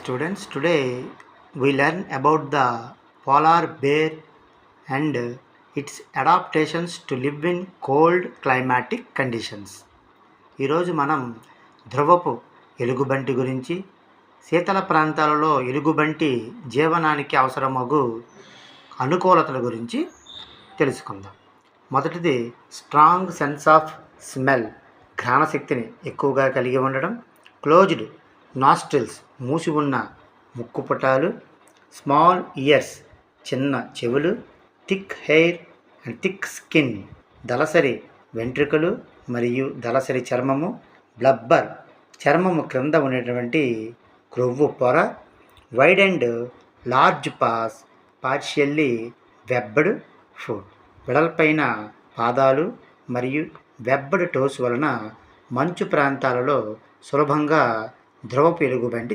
students. Today we learn about the polar bear and its adaptations to live in cold climatic conditions. ఈరోజు మనం ధ్రువపు ఎలుగుబంటి గురించి, శీతల ప్రాంతాలలో ఎలుగుబంటి జీవనానికి అవసరమగు అనుకూలతల గురించి తెలుసుకుందాం. మొదటిది స్ట్రాంగ్ సెన్స్ ఆఫ్ స్మెల్, ఘ్రాణశక్తిని ఎక్కువగా కలిగి ఉండడం. క్లోజ్డ్ నాస్ట్రిల్స్, మూసి ఉన్న ముక్కుపుటాలు. స్మాల్ ఇయర్స్, చిన్న చెవులు. Thick hair and thick skin, దళసరి వెంట్రుకలు మరియు దళసరి చర్మము. బ్లబ్బర్, చర్మము క్రింద ఉండేటువంటి క్రొవ్వు పొర. Wide and large paws, partially webbed foot, వెడల్పైన పాదాలు మరియు వెబ్బడ్ టోస్ వలన మంచు ప్రాంతాలలో సులభంగా ధ్రువపు ఎలుగుబంటి